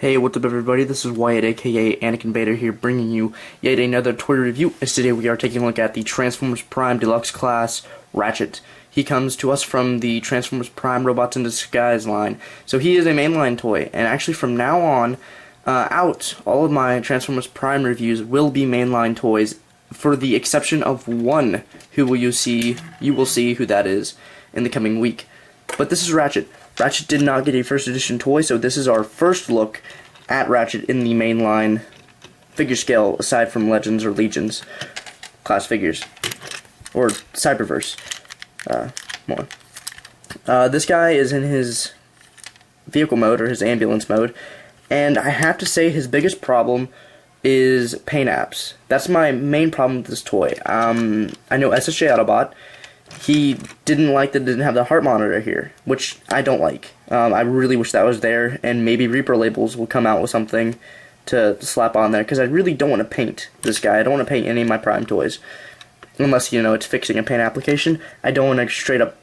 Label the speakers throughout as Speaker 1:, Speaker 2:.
Speaker 1: Hey, what's up everybody, this is Wyatt aka Anakin Vader here, bringing you yet another toy review. As today we are taking a look at the Transformers Prime Deluxe class Ratchet. He comes to us from the Transformers Prime Robots in Disguise line. So he is a mainline toy, and actually from now on all of my Transformers Prime reviews will be mainline toys, for the exception of one who you will see who that is in the coming week. But this is Ratchet. Ratchet did not get a first edition toy, so this is our first look at Ratchet in the mainline figure scale, aside from Legends or Legions class figures, or Cyberverse more. This guy is in his vehicle mode, or his ambulance mode, and I have to say his biggest problem is paint apps. That's my main problem with this toy. I know SSJ Autobot, he didn't like that it didn't have the heart monitor here, which I don't like. I really wish that was there, and maybe Reaper Labels will come out with something to slap on there, because I really don't want to paint this guy. I don't want to paint any of my Prime toys, unless, you know, it's fixing a paint application. I don't want to straight up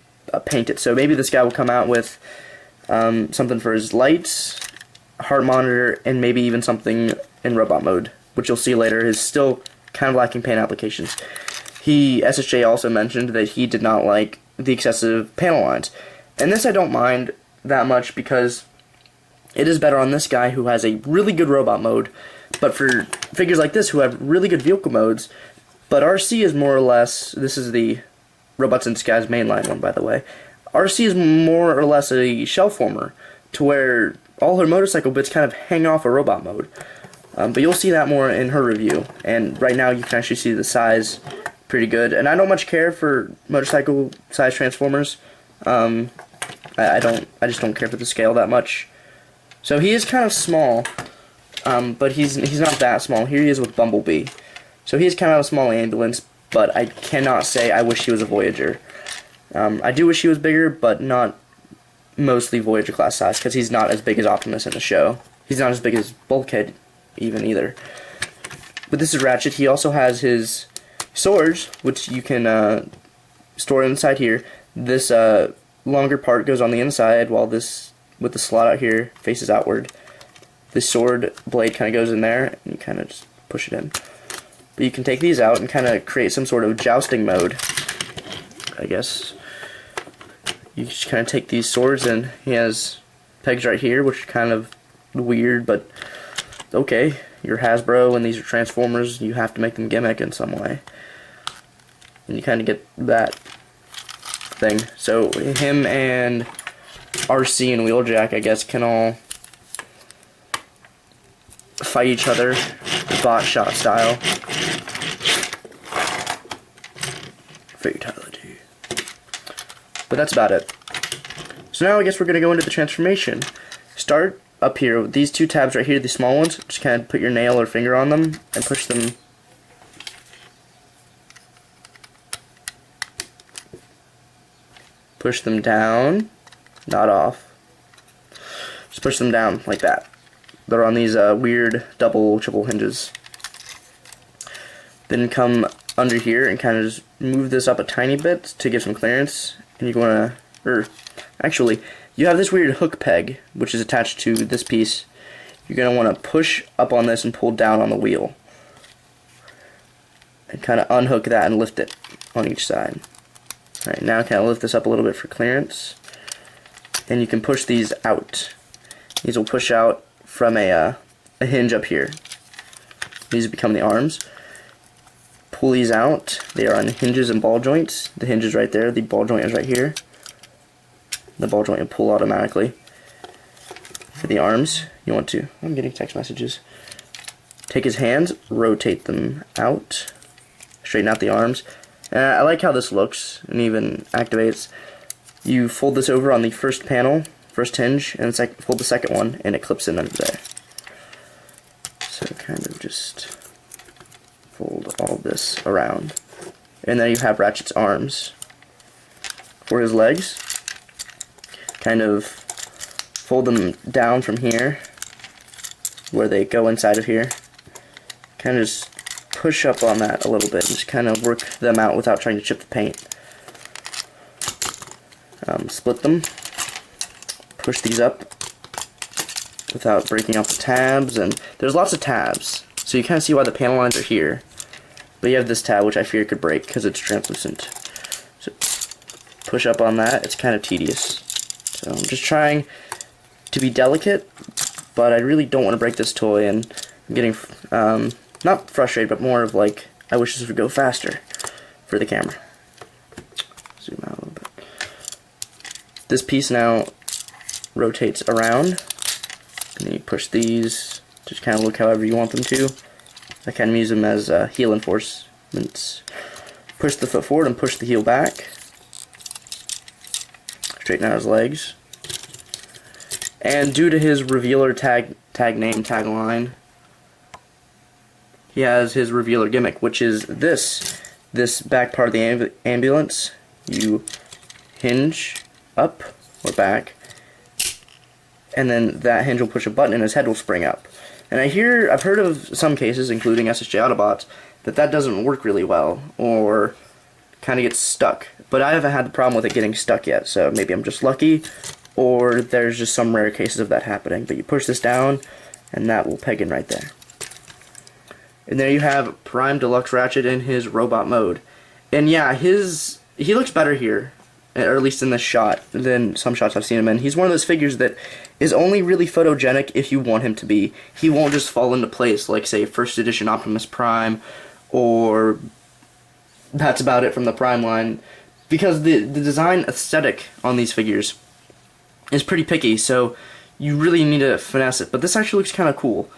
Speaker 1: paint it, so maybe this guy will come out with something for his lights, heart monitor, and maybe even something in robot mode, which you'll see later is still kind of lacking paint applications. SSJ also mentioned that he did not like the excessive panel lines. And this I don't mind that much, because it is better on this guy who has a really good robot mode, but for figures like this who have really good vehicle modes, but RC is more or less, this is the Robots in Disguise mainline one, by the way, RC is more or less a shell former, to where all her motorcycle bits kind of hang off a robot mode. But you'll see that more in her review, and right now you can actually see the size pretty good. And I don't much care for motorcycle size Transformers. I just don't care for the scale that much. So he is kind of small, but he's not that small. Here he is with Bumblebee. So he is kind of a small ambulance, but I cannot say I wish he was a Voyager. I do wish he was bigger, but not mostly Voyager class size, because he's not as big as Optimus in the show. He's not as big as Bulkhead even either. But this is Ratchet. He also has his swords, which you can store inside here. This longer part goes on the inside, while this, with the slot out here, faces outward. The sword blade kind of goes in there, and you kind of just push it in. But you can take these out and kind of create some sort of jousting mode, I guess. You just kind of take these swords, and he has pegs right here, which are kind of weird, but okay. You're Hasbro, and these are Transformers. You have to make them gimmick in some way. And you kind of get that thing. So him and RC and Wheeljack, I guess, can all fight each other, bot shot style. Fatality. But that's about it. So now I guess we're going to go into the transformation. Start up here with these two tabs right here, the small ones. Just kind of put your nail or finger on them and push them. Push them down, not off. Just push them down like that. They're on these weird double, triple hinges. Then come under here and kind of just move this up a tiny bit to give some clearance. And you want to, actually, you have this weird hook peg, which is attached to this piece. You're going to want to push up on this and pull down on the wheel. And kind of unhook that and lift it on each side. Alright, now kind of lift this up a little bit for clearance. And you can push these out. These will push out from a hinge up here. These become the arms. Pull these out. They are on hinges and ball joints. The hinge is right there. The ball joint is right here. The ball joint will pull automatically. For the arms, you want to, I'm getting text messages. Take his hands, rotate them out, straighten out the arms. I like how this looks and even activates. You fold this over on the first panel, first hinge, and fold the second one, and it clips in under there. So kind of just fold all this around. And then you have Ratchet's arms. For his legs, kind of fold them down from here, where they go inside of here. Kind of just push up on that a little bit and just kind of work them out without trying to chip the paint. Split them, push these up, without breaking off the tabs. And there's lots of tabs, so you kind of see why the panel lines are here. But you have this tab, which I fear could break because it's translucent. So push up on that. It's kind of tedious. So I'm just trying to be delicate, but I really don't want to break this toy, and I'm getting not frustrated, but more of like, I wish this would go faster for the camera. Zoom out a little bit. This piece now rotates around, and then you push these, just kind of look however you want them to. I kind of use them as heel enforcements. Push the foot forward and push the heel back. Straighten out his legs. And due to his revealer tagline, he has his revealer gimmick, which is this back part of the ambulance. You hinge up or back, and then that hinge will push a button and his head will spring up. And I've heard of some cases, including SSJ Autobots, that doesn't work really well, or kind of gets stuck. But I haven't had the problem with it getting stuck yet, so maybe I'm just lucky, or there's just some rare cases of that happening. But you push this down, and that will peg in right there. And there you have Prime Deluxe Ratchet in his robot mode. And yeah, he looks better here, or at least in this shot, than some shots I've seen him in. He's one of those figures that is only really photogenic if you want him to be. He won't just fall into place like, say, first edition Optimus Prime, or that's about it from the Prime line, because the design aesthetic on these figures is pretty picky, so you really need to finesse it. But this actually looks kind of cool.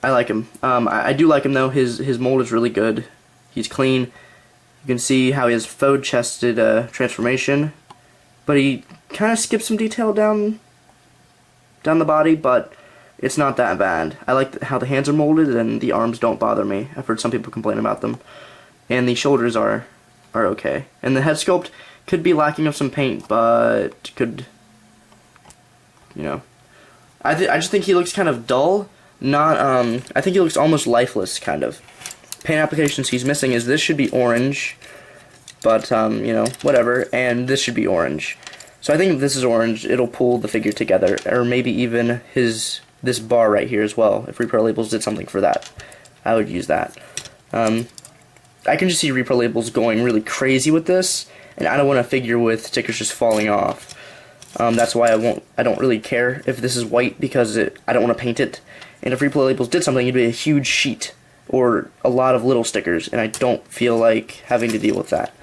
Speaker 1: I like him. I do like him though. His mold is really good. He's clean. You can see how he has faux-chested transformation, but he kind of skips some detail down the body, but it's not that bad. I like how the hands are molded and the arms don't bother me. I've heard some people complain about them. And the shoulders are okay. And the head sculpt could be lacking of some paint, but could, you know, I just think he looks kind of dull. Not I think he looks almost lifeless, kind of. Paint applications he's missing is this should be orange, but you know, whatever, and this should be orange. So I think if this is orange, it'll pull the figure together, or maybe even this bar right here as well. If Repro Labels did something for that, I would use that. I can just see Repro Labels going really crazy with this, and I don't want a figure with stickers just falling off. That's why I don't really care if this is white, because I don't want to paint it. And if Repro Labels did something, it'd be a huge sheet or a lot of little stickers, and I don't feel like having to deal with that.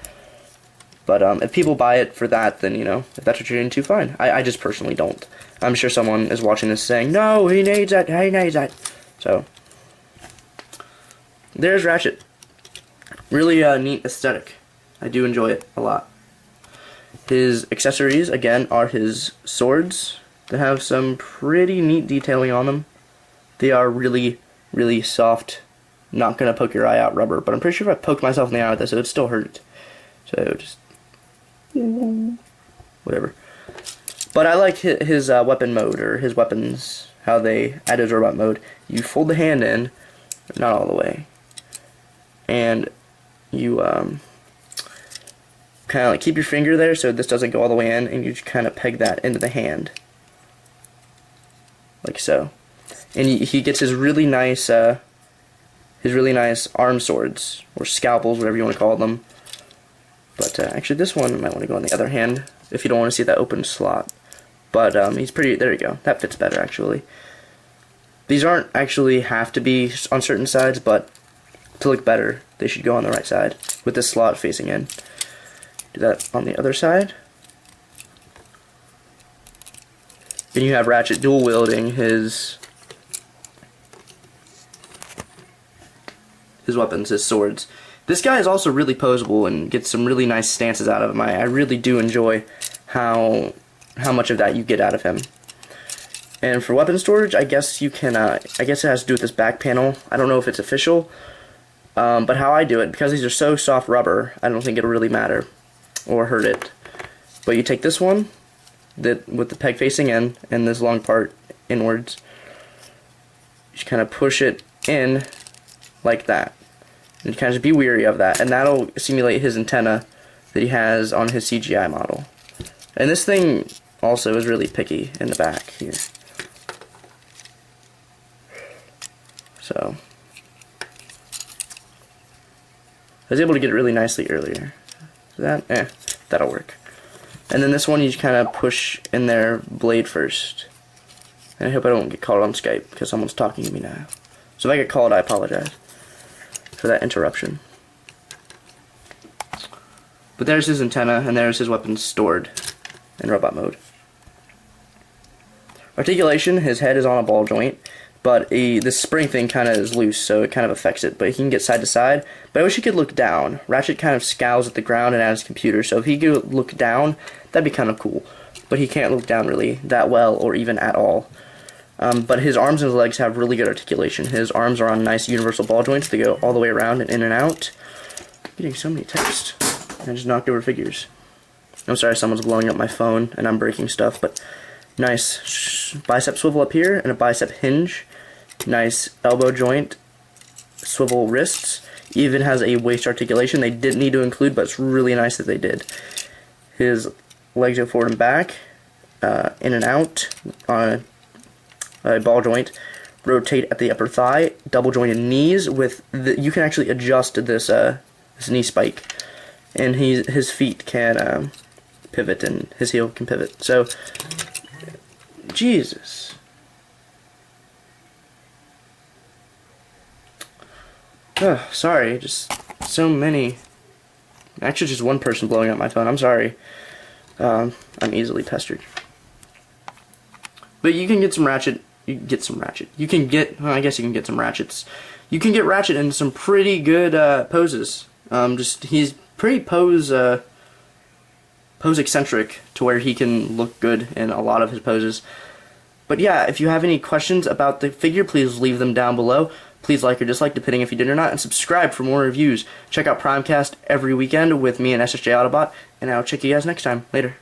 Speaker 1: But if people buy it for that, then, you know, if that's what you're into, fine. I just personally don't. I'm sure someone is watching this saying, no, he needs that, he needs that. So, there's Ratchet. Really neat aesthetic. I do enjoy it a lot. His accessories, again, are his swords that have some pretty neat detailing on them. They are really, really soft, not going to poke your eye out rubber, but I'm pretty sure if I poked myself in the eye with this, it would still hurt. So, just whatever. But I like his weapon mode, or his weapons, how they add his robot mode. You fold the hand in, not all the way, and you kind of like keep your finger there so this doesn't go all the way in, and you just kind of peg that into the hand, like so. And he gets his really nice arm swords, or scalpels, whatever you want to call them. But actually this one might want to go on the other hand if you don't want to see that open slot. But he's pretty, there you go, that fits better actually. These aren't actually have to be on certain sides, but to look better, they should go on the right side with this slot facing in. Do that on the other side. Then you have Ratchet dual wielding his weapons, his swords. This guy is also really posable and gets some really nice stances out of him. I really do enjoy how much of that you get out of him. And for weapon storage, I guess you can, I guess it has to do with this back panel. I don't know if it's official, but how I do it, because these are so soft rubber, I don't think it'll really matter or hurt it. But you take this one, with the peg facing in, and this long part inwards, just kind of push it in like that. And you kind of just be weary of that, and that'll simulate his antenna that he has on his CGI model. And this thing also is really picky in the back here. So I was able to get it really nicely earlier. That'll work. And then this one you just kind of push in their blade first. And I hope I don't get called on Skype because someone's talking to me now. So if I get called, I apologize for that interruption. But there's his antenna, and there's his weapon stored in robot mode. Articulation, his head is on a ball joint, but this spring thing kind of is loose, so it kind of affects it. But he can get side to side. But I wish he could look down. Ratchet kind of scowls at the ground and at his computer, so if he could look down, that'd be kind of cool. But he can't look down really that well, or even at all. But his arms and his legs have really good articulation. His arms are on nice universal ball joints. They go all the way around and in and out. I'm getting so many texts. I just knocked over figures. I'm sorry, someone's blowing up my phone and I'm breaking stuff, but nice bicep swivel up here and a bicep hinge. Nice elbow joint, swivel wrists. Even has a waist articulation they didn't need to include, but it's really nice that they did. His legs go forward and back, in and out on a ball joint. Rotate at the upper thigh, double jointed knees with you can actually adjust this this knee spike, and his feet can pivot and his heel can pivot. So Jesus. Oh, sorry, just so many. Actually, just one person blowing up my phone. I'm sorry. I'm easily pestered. But you can get some Ratchet. You can get some Ratchet. You can get. Well, I guess you can get some Ratchets. You can get Ratchet in some pretty good poses. He's pretty pose eccentric to where he can look good in a lot of his poses. But yeah, if you have any questions about the figure, please leave them down below. Please like or dislike, depending if you did or not, and subscribe for more reviews. Check out Primecast every weekend with me and SSJ Autobot, and I'll check you guys next time. Later.